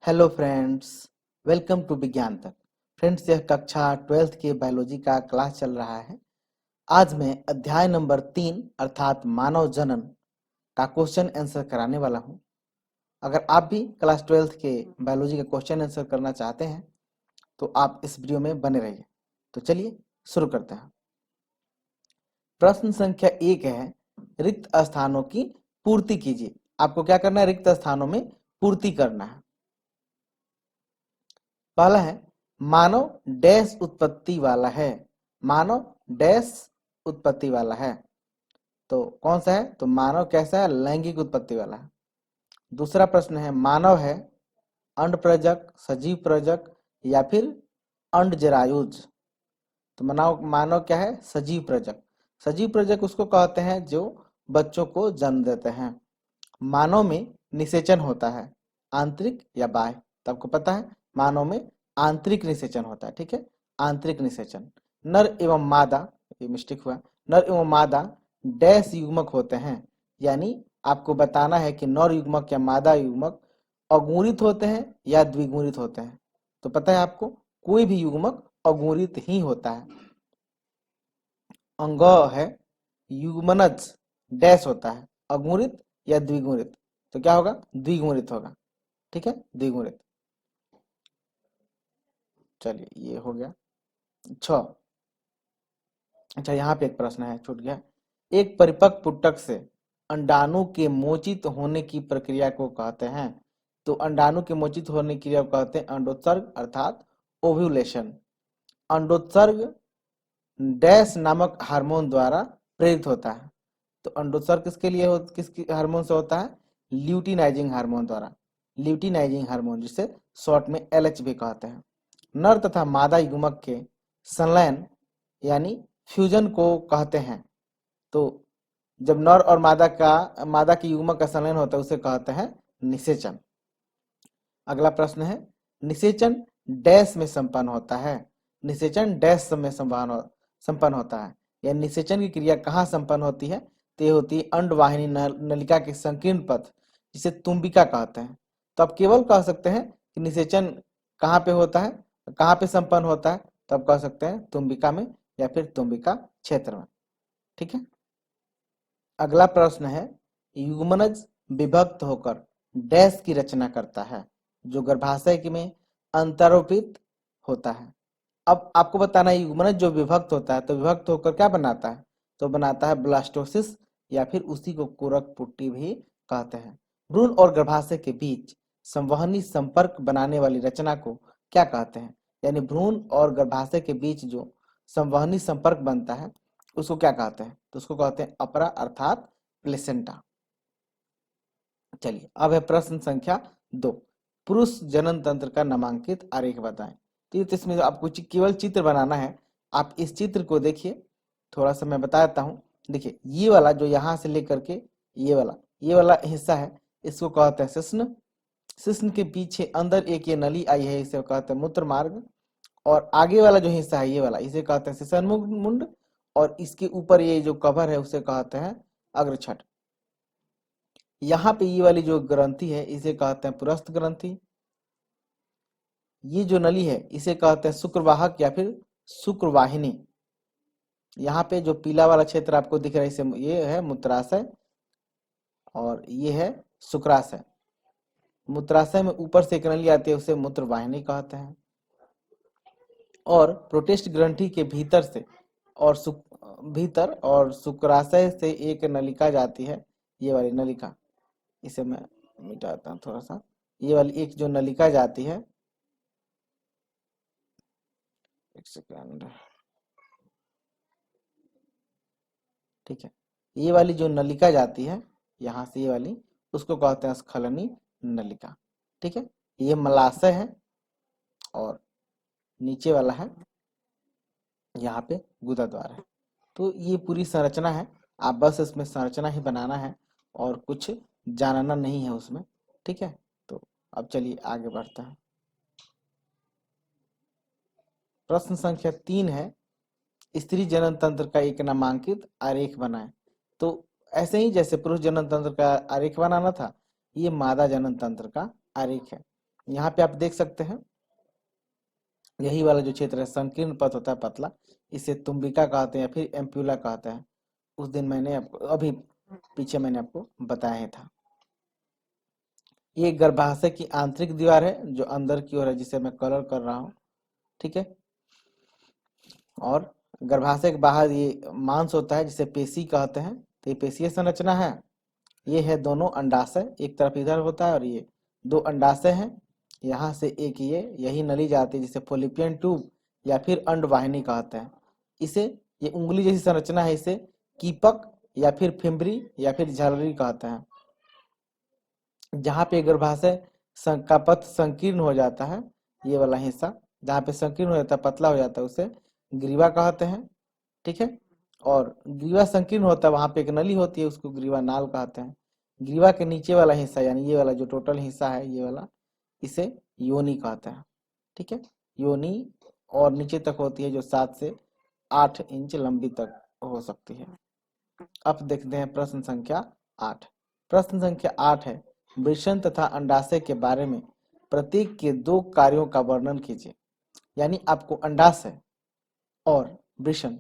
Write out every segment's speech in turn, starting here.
Hello friends, welcome to विज्ञान तक। Friends, यह कक्षा 12th के बायोलॉजी का क्लास चल रहा है। आज मैं अध्याय नंबर 3 अर्थात मानव जनन का क्वेश्चन आंसर कराने वाला हूं। अगर आप भी क्लास 12th के बायोलॉजी का क्वेश्चन आंसर करना चाहते हैं तो आप इस वीडियो में बने रहिए। तो चलिए शुरू करते हैं। प्रश्न संख्या 1 है, रिक्त स्थानों की पूर्ति कीजिए। आपको क्या करना है? रिक्त स्थानों में पूर्ति करना है। पहला है, मानव डैश उत्पत्ति वाला है। मानव डैश उत्पत्ति वाला है। तो कौन सा है? तो मानव कैसा है? लैंगिक उत्पत्ति वाला है। दूसरा प्रश्न है, मानव है अंडप्रजक, सजीव प्रजक या फिर अंडजरायुज। तो मानव क्या है? सजीव प्रजक। सजीव प्रजक उसको कहते हैं जो बच्चों को जन्म देते हैं। मानव में निषेचन होता है, आंतरिक या बाह्य। तो आपको पता है मानव में आंतरिक निषेचन होता है। ठीक है, आंतरिक निषेचन। नर एवं मादा, ये मिस्टेक हुआ, नर एवं मादा डैश युग्मक होते हैं। यानी आपको बताना है कि नर युग्मक या मादा युग्मक अगुणित होते हैं या द्विगुणित होते हैं। तो पता है आपको, कोई भी युग्मक अगुणित ही होता है। अंग है युग्मनज डैश होता है, अगुणित या द्विगुणित। तो क्या होगा? द्विगुणित होगा। ठीक है, द्विगुणित। चलिए, ये हो गया 6। अच्छा, यहाँ पे एक प्रश्न है, छूट गया। एक परिपक्व पुटक से अंडाणु के मोचित होने की प्रक्रिया को कहते हैं। तो अंडाणु के मोचित होने की क्रिया को कहते हैं अंडोत्सर्ग अर्थात ओव्यूलेशन। अंडोत्सर्ग डैश नामक हार्मोन द्वारा प्रेरित होता है। तो अंडोत्सर्ग किसके लिए किस हार्मोन से होता है? ल्यूटिनाइजिंग हार्मोन द्वारा। ल्यूटिनाइजिंग हार्मोन, जिसे शॉर्ट में LH भी कहते हैं। नर तथा मादा युग्मक के संलयन यानी फ्यूजन को कहते हैं। तो जब नर और मादा की युग्मक का संलयन होता है उसे कहते हैं निषेचन। अगला प्रश्न है, निषेचन डैश में संपन्न होता है। निषेचन डैश में संपन्न होता है। यह निषेचन की क्रिया कहाँ संपन्न होती है? तो ये होती है अंडवाहिनी नलिका के संकीर्ण पथ, जिसे तुम्बिका कहते हैं। तो आप केवल कह सकते हैं कि निषेचन कहाँ पे होता है, कहाँ पे संपन्न होता है। तो आप कह सकते हैं तुम्बिका में या फिर तुम्बिका क्षेत्र में। ठीक है। अगला प्रश्न है, युग्मनज विभक्त होकर डैश की रचना करता है जो गर्भाशय में अंतरोपित होता है। अब आपको बताना है युग्मनज जो विभक्त होता है तो विभक्त होकर क्या बनाता है? तो बनाता है ब्लास्टोसिस या फिर उसी को कोरक पुट्टी भी कहते हैं। भ्रूण और गर्भाशय के बीच संवहनी संपर्क बनाने वाली रचना को क्या कहते हैं? यानी भ्रूण और गर्भाशय के बीच जो संवहनी संपर्क बनता है उसको क्या कहते हैं? तो उसको कहते हैं अपरा अर्थात प्लेसेंटा। चलिए, अब है प्रश्न संख्या 2, पुरुष जनन तंत्र का नामांकित आरेख बताएं। तो इसमें आपको केवल चित्र बनाना है। आप इस चित्र को देखिए, थोड़ा सा मैं बता देता हूँ। देखिए, ये वाला जो यहाँ से लेकर के ये वाला हिस्सा है, इसको कहते हैं शिश्न। शिश्न के पीछे अंदर एक ये नली आई है, इसे कहते हैं मूत्र मार्ग। और आगे वाला जो हिस्सा है ये वाला, इसे कहते हैं शिशन मुंड। और इसके ऊपर ये जो कवर है उसे कहते हैं अग्रछट। यहाँ पे ये वाली जो ग्रंथि है इसे कहते हैं पुरस्थ ग्रंथि। ये जो नली है इसे कहते हैं शुक्रवाहक या फिर शुक्रवाहिनी। यहाँ पे जो पीला वाला क्षेत्र आपको दिख रहा है इसे ये है मूत्राशय और ये है शुक्राशय। मूत्राशय में ऊपर से एक नली आती है उसे मूत्रवाहिनी कहते हैं। और प्रोटेस्ट ग्रंथि के भीतर से और शुक्राशय से एक नलिका जाती है, ये वाली नलिका। इसे मैं मिटाता हूँ थोड़ा सा। ये वाली एक जो नलिका जाती है, एक सेकंड, ठीक है, ये वाली जो नलिका जाती है यहाँ से, ये वाली, उसको कहते हैं स्खलनी नलिका। ठीक है, ये मलाशय है और नीचे वाला है यहाँ पे गुदा द्वार है। तो ये पूरी संरचना है, आप बस इसमें संरचना ही बनाना है और कुछ जानना नहीं है उसमें। ठीक है, तो अब चलिए आगे बढ़ते हैं। प्रश्न संख्या 3 है, स्त्री जनन तंत्र का एक नामांकित आरेख बनाएं। तो ऐसे ही जैसे पुरुष जनन तंत्र का आरेख बनाना था, ये मादा जनन तंत्र का आरेख है। यहाँ पे आप देख सकते हैं यही वाला जो क्षेत्र है संकीर्ण पथ होता है पतला, इसे तुम्बिका कहते हैं या फिर एम्प्यूला कहते हैं। उस दिन मैंने आपको अभी पीछे मैंने आपको बताया था। ये गर्भाशय की आंतरिक दीवार है जो अंदर की ओर है, जिसे मैं कलर कर रहा हूँ, ठीक है। और गर्भाशय के बाहर ये मांस होता है जिसे पेशी कहते हैं। तो ये पेशीय संरचना है। ये है दोनों अंडाशय, एक तरफ इधर होता है और ये दो अंडाशय हैं। यहाँ से एक यही नली जाती है जिसे फोलिपियन ट्यूब या फिर अंडवाहिनी कहते हैं। इसे ये उंगली जैसी संरचना है, इसे कीपक या फिर फिम्बरी या फिर झररी कहते हैं। जहाँ पे गर्भाशय का पथ संकीर्ण हो जाता है, ये वाला हिस्सा जहाँ पे संकीर्ण हो जाता है, पतला हो जाता है, उसे ग्रीवा कहते हैं, ठीक है। और ग्रीवा संकीर्ण होता है, वहां पे एक नली होती है, उसको ग्रीवा नाल कहते हैं। ग्रीवा के नीचे वाला हिस्सा यानी ये वाला जो टोटल हिस्सा है ये वाला, इसे योनि कहते हैं, ठीक है। योनि और नीचे तक होती है जो 7 से 8 इंच लंबी तक हो सकती है। अब देखते हैं प्रश्न संख्या 8। प्रश्न संख्या 8 है, वृषण तथा अंडाशय के बारे में प्रत्येक के 2 कार्यों का वर्णन कीजिए। यानी आपको अंडाशय और वृषण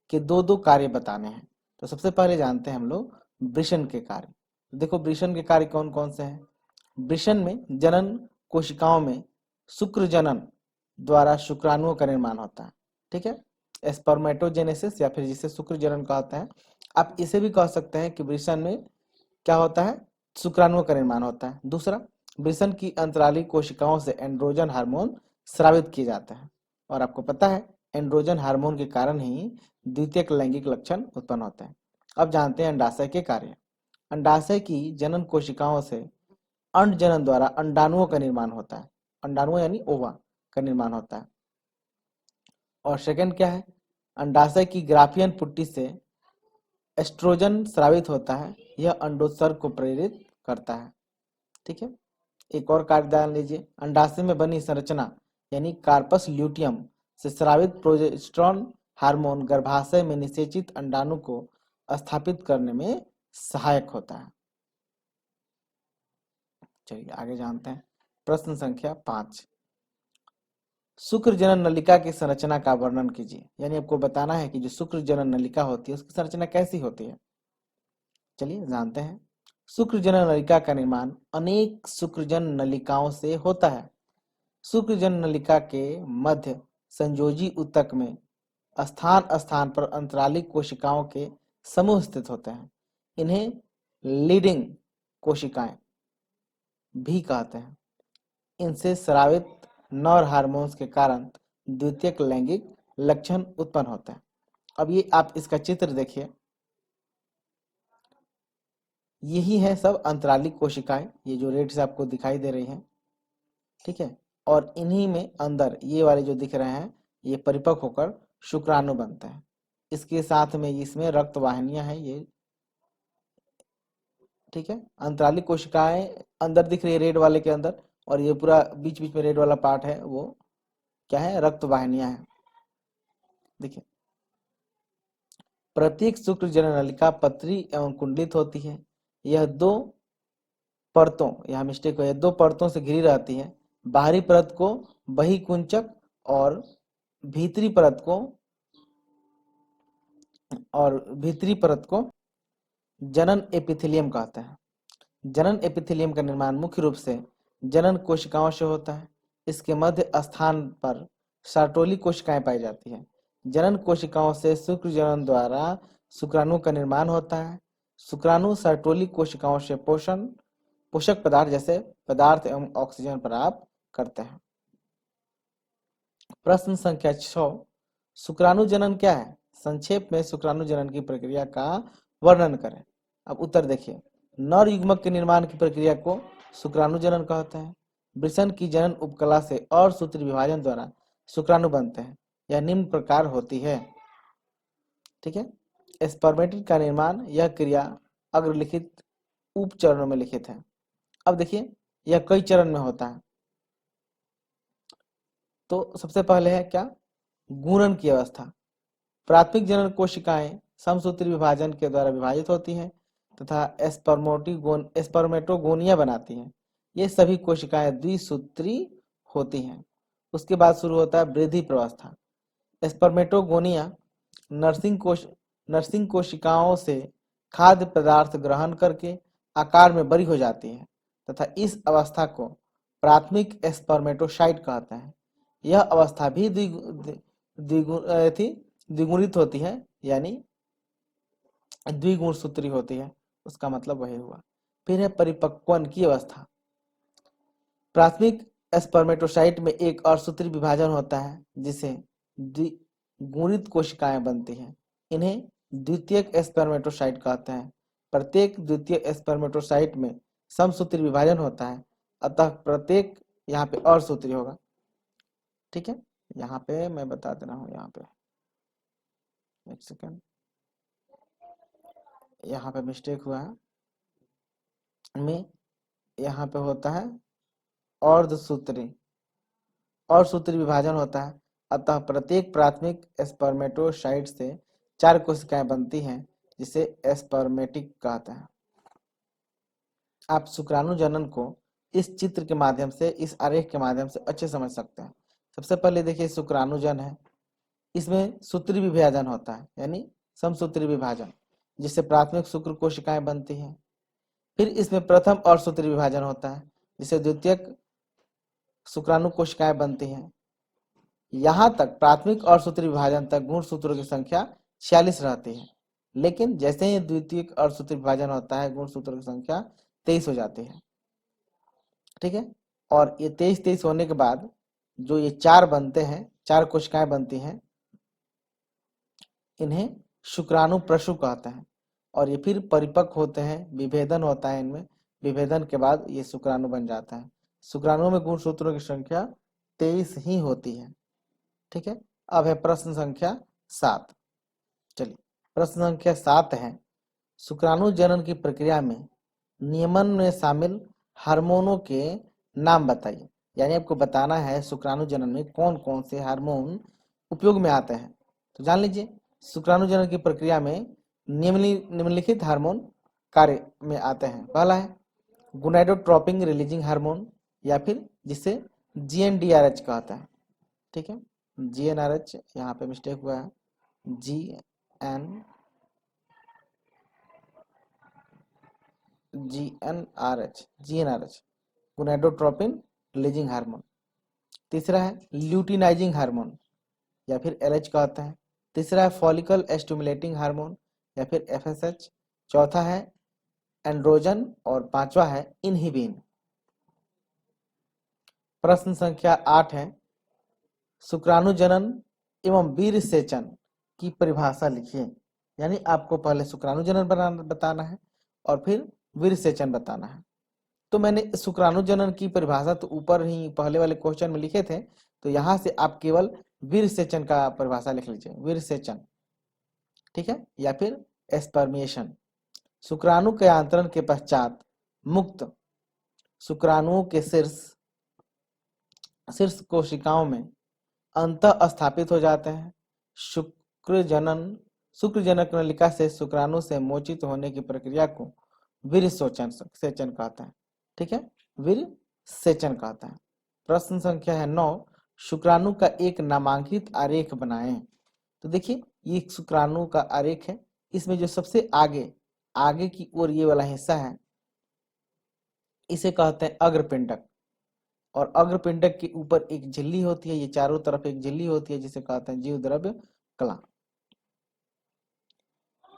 के 2 कार्य बताने हैं। तो सबसे पहले जानते हैं हम लोग वृषण के कार्य। देखो वृषण के कार्य कौन कौन से हैं। वृषण में जनन कोशिकाओं में शुक्र जनन द्वारा शुक्राणुओं का निर्माण होता है, ठीक है। स्पर्मेटोजेनेसिस या फिर जिसे शुक्र जनन कहते हैं। आप इसे भी कह सकते हैं कि वृषण में क्या होता है, शुक्राणुओं का निर्माण होता है। दूसरा, वृषण की अंतराली कोशिकाओं से एंड्रोजन हार्मोन स्रावित किए जाते हैं। और आपको पता है एंड्रोजन हार्मोन के कारण ही द्वितीयक लैंगिक लक्षण उत्पन्न होते हैं। अब जानते हैं अंडाशय के कार्य। अंडाशय की जनन कोशिकाओं से अंड जनन द्वारा अंडाणुओं का निर्माण होता है। अंडाणु यानी ओवा का निर्माण होता है। और सेकंड क्या है, अंडाशय की ग्राफियन पुट्टी से एस्ट्रोजन स्रावित होता है, यह अंडोत्सर्ग को प्रेरित करता है, ठीक है। एक और कार्य जान लीजिए, अंडाशय में बनी संरचना यानी कार्पस ल्यूटियम से स्रावित प्रोजेस्टेरॉन हार्मोन गर्भाशय में निषेचित अंडाणु को स्थापित करने में सहायक होता है। चलिए आगे जानते हैं। प्रश्न संख्या 5, शुक्र जनन नलिका की संरचना का वर्णन कीजिए। यानी आपको बताना है कि जो शुक्र जनन नलिका होती है उसकी संरचना कैसी होती है। चलिए जानते हैं। शुक्र जनन नलिका का निर्माण अनेक शुक्रजन नलिकाओं से होता है। शुक्रजन नलिका के मध्य संयोजी ऊतक में स्थान स्थान पर अंतरालिक कोशिकाओं के समूह स्थित होते हैं। इन्हें लीडिंग कोशिकाएं भी कहते हैं। इनसे स्रावित नर हार्मोन्स के कारण द्वितीयक लैंगिक लक्षण उत्पन्न होते हैं। अब ये आप इसका चित्र देखिए, यही है सब अंतरालिक कोशिकाएं, ये जो रेड से आपको दिखाई दे रही हैं, ठीक है। और इन्हीं में अंदर ये वाले जो दिख रहे हैं ये परिपक्व होकर शुक्राणु बनते हैं। इसके साथ में इसमें रक्त वाहिनियां हैं ये, ठीक है। अंतरालिक कोशिकाएं अंदर दिख रही है रेड वाले के अंदर, और ये पूरा बीच बीच में रेड वाला पार्ट है वो क्या है, रक्त वाहिनियां हैं। देखिए प्रत्येक शुक्र जनन नलिका पत्री एवं कुंडलित होती है। यह 2 परतों, यहाँ मिस्टेक हो, 2 परतों से घिरी रहती है। बाहरी परत को बहिकुंचक और भीतरी परत को जनन एपिथेलियम कहते हैं। जनन एपिथेलियम का निर्माण मुख्य रूप से जनन कोशिकाओं से होता है। इसके मध्य स्थान पर सार्टोली कोशिकाएं पाई जाती हैं। जनन कोशिकाओं से शुक्र जनन द्वारा शुक्राणु का निर्माण होता है। शुक्राणु सार्टोली कोशिकाओं से पोषक पदार्थ जैसे पदार्थ एवं ऑक्सीजन प्राप्त करते हैं। प्रश्न संख्या 6, शुक्राणु जनन क्या है। संक्षेप में शुक्राणु जनन की प्रक्रिया का वर्णन करें। अब उत्तर देखिए, नर युग्मक के निर्माण की प्रक्रिया को शुक्राणु जनन कहते हैं। वृषण की जनन उपकला से और सूत्री विभाजन द्वारा शुक्राणु बनते हैं। यह निम्न प्रकार होती है, ठीक है। स्पर्मेटिड का निर्माण, यह क्रिया अग्रलिखित उप चरणों में लिखित है। अब देखिए यह कई चरण में होता है। तो सबसे पहले है क्या, गुणन की अवस्था। प्राथमिक जनन कोशिकाएं समसूत्री विभाजन के द्वारा विभाजित होती हैं तथा स्पर्मेटोगोनिया बनाती हैं। ये सभी कोशिकाएं द्विसूत्री होती हैं। उसके बाद शुरू होता है वृद्धि प्रवस्था। स्पर्मेटोगोनिया नर्सिंग कोशिकाओं से खाद्य पदार्थ ग्रहण करके आकार में बड़ी हो जाती है तथा इस अवस्था को प्राथमिक स्पर्मेटोसाइट कहते हैं। यह अवस्था भी द्विगुणित होती है, यानी द्विगुणसूत्री होती है। उसका मतलब वही हुआ। फिर है परिपक्वन की अवस्था। प्राथमिक स्पर्मेटोसाइट में एक अर्धसूत्री विभाजन होता है जिसे द्विगुणित कोशिकाएं बनती हैं। इन्हें द्वितीयक स्पर्मेटोसाइट कहते हैं। प्रत्येक द्वितीय स्पर्मेटोसाइट में समसूत्री विभाजन होता है, अतः प्रत्येक यहाँ पे अर्धसूत्री होगा। ठीक है, यहाँ पे मैं बता दे रहा हूँ। यहाँ पे एक सेकेंड, यहाँ पे मिस्टेक हुआ है। में यहाँ पे होता है अर्धसूत्री विभाजन होता है, अतः प्रत्येक प्राथमिक स्पर्मेटोसाइट से 4 कोशिकाएं बनती हैं जिसे स्पर्मेटिक कहते हैं। आप शुक्राणु जनन को इस चित्र के माध्यम से, इस आरेख के माध्यम से अच्छे समझ सकते हैं। सबसे पहले देखिए शुक्राणुजन है, इसमें सूत्री विभाजन होता है, यानी समसूत्री विभाजन, जिससे प्राथमिक शुक्र कोशिकाएं बनती हैं। फिर इसमें प्रथम अर्धसूत्री विभाजन होता है, जिससे द्वितीयक शुक्राणु कोशिकाएं बनती हैं। यहाँ तक प्राथमिक अर्धसूत्री विभाजन तक गुणसूत्रों की संख्या 46 रहती है, लेकिन जैसे ही द्वितीयक अर्धसूत्री विभाजन होता है गुणसूत्रों की संख्या 23 हो जाती है। ठीक है, और ये 23 होने के बाद जो ये 4 बनते हैं, 4 कोशिकाएं बनती हैं, इन्हें शुक्राणु प्रसु कहते हैं। और ये फिर परिपक्व होते हैं, विभेदन होता है इनमें, विभेदन के बाद ये शुक्राणु बन जाता है। शुक्राणु में गुणसूत्रों की संख्या 23 ही होती है। ठीक है, अब है प्रश्न संख्या 7। चलिए, प्रश्न संख्या 7 है, शुक्राणु जनन की प्रक्रिया में नियमन में शामिल हार्मोनों के नाम बताइए। यानी आपको बताना है शुक्राणु जनन में कौन कौन से हार्मोन उपयोग में आते हैं। तो जान लीजिए, शुक्राणु जनन की प्रक्रिया में निम्नलिखित हार्मोन कार्य में आते हैं। पहला है गोनाडोट्रोपिन रिलीजिंग हार्मोन, या फिर जिसे GnRH कहता है। ठीक है, GnRH, यहाँ पे मिस्टेक हुआ है, GnRH, गोनाडोट्रोपिन रिलीजिंग हार्मोन। तीसरा है ल्यूटिनाइजिंग हार्मोन, या फिर LH कहते हैं। तीसरा है फॉलिकल स्टिमुलेटिंग हार्मोन, या फिर FSH। चौथा है एंड्रोजन, और पांचवा है इनहिबिन। प्रश्न संख्या 8 है, शुक्राणु जनन एवं वीर्य सेचन की परिभाषा लिखिए। यानी आपको पहले शुक्राणु जनन बताना है और फिर वीर्य सेचन बताना है। तो मैंने शुक्राणु जनन की परिभाषा तो ऊपर ही पहले वाले क्वेश्चन में लिखे थे, तो यहाँ से आप केवल वीर्य सेचन का परिभाषा लिख लीजिए, वीर्य सेचन। ठीक है, या फिर एस्पर्मिएशन। शुक्राणु के आंतरण के पश्चात मुक्त शुक्राणुओं के शीर्ष कोशिकाओं में अंतः स्थापित हो जाते हैं। शुक्रजनक नलिका से शुक्राणु से मोचित होने की प्रक्रिया को वीर्य सेचन कहते हैं। ठीक है, वीर्य सेचन कहते हैं। प्रश्न संख्या है 9, शुक्राणु का एक नामांकित आरेख बनाएं। तो देखिए, ये शुक्राणु का आरेख है। इसमें जो सबसे आगे की ओर ये वाला हिस्सा है, इसे कहते हैं अग्रपिंडक, और अग्रपिंडक के ऊपर एक झिल्ली होती है, ये चारों तरफ एक झिल्ली होती है जिसे कहते हैं जीव द्रव्य कला।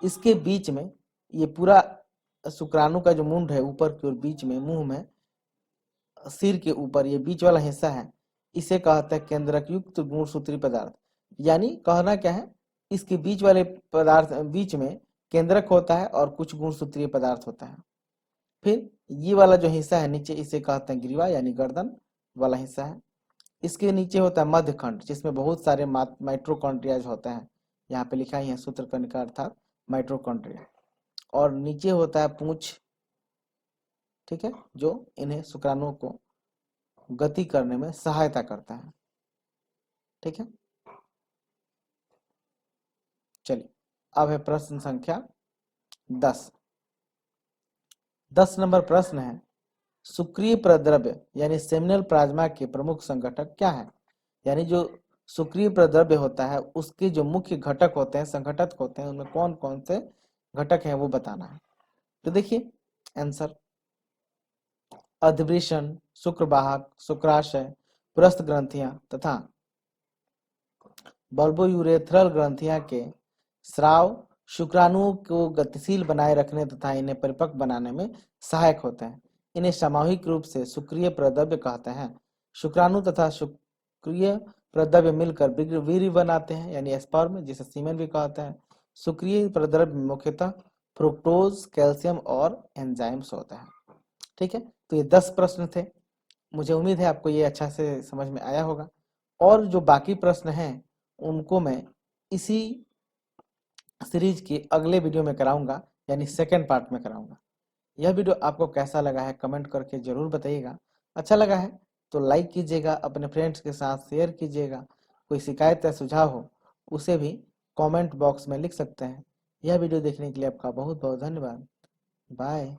इसके बीच में ये पूरा शुक्राणु का जो मुंड है, ऊपर की ओर बीच में मुंह में सिर के ऊपर ये बीच वाला हिस्सा है, इसे कहते हैं केंद्रक युक्त गुणसूत्री पदार्थ। यानी कहना क्या है, इसके बीच वाले पदार्थ, बीच में केंद्रक होता है और कुछ गुणसूत्रीय पदार्थ होता है। फिर ये वाला जो हिस्सा है नीचे, इसे कहते हैं ग्रीवा, यानी गर्दन वाला हिस्सा है। इसके नीचे होता है मध्यखंड, जिसमें बहुत सारे माइट्रोकॉन्ड्रियाज होते हैं। यहाँ पे लिखा ही है सूत्रकणिका अर्थात माइट्रोकॉन्ड्रिया। और नीचे होता है पूंछ। ठीक है, जो इन्हें शुक्राणुओं को गति करने में सहायता करता है। ठीक है, चलिए, अब है प्रश्न संख्या 10। 10 नंबर प्रश्न है, सुक्रिय प्रद्रव्य यानी सेमिनल प्लाज्मा के प्रमुख संगठक क्या है? यानी जो सुक्रिय प्रद्रव्य होता है उसके जो मुख्य घटक होते हैं, संघटक होते हैं, उनमें कौन कौन से घटक हैं वो बताना है। तो देखिए आंसर, अधिवृषण, शुक्रवाहक, शुक्राशय, पुरस्थ ग्रंथियां तथा बल्बोयूरेथ्रल ग्रंथियां के स्राव शुक्राणुओं को गतिशील बनाए रखने तथा इन्हें परिपक्व बनाने में सहायक होते हैं। इन्हें सामूहिक रूप से शुक्रिय प्रद्रव्य कहते हैं। शुक्राणु तथा शुक्रिय प्रद्रव्य मिलकर वीर्य बनाते हैं यानी स्पर्म, जिसे सीमेन भी कहते हैं। शुक्रिय प्रद्रव्य मुख्यतः फ्रुक्टोज, कैल्शियम और एंजाइम्स होते हैं। ठीक है, तो ये 10 प्रश्न थे। मुझे उम्मीद है आपको ये अच्छा से समझ में आया होगा, और जो बाकी प्रश्न हैं उनको मैं इसी सीरीज के अगले वीडियो में कराऊंगा, यानी सेकेंड पार्ट में कराऊंगा। यह वीडियो आपको कैसा लगा है कमेंट करके जरूर बताइएगा। अच्छा लगा है तो लाइक कीजिएगा, अपने फ्रेंड्स के साथ शेयर कीजिएगा। कोई शिकायत या सुझाव हो उसे भी कमेंट बॉक्स में लिख सकते हैं। यह वीडियो देखने के लिए आपका बहुत बहुत धन्यवाद। बाय।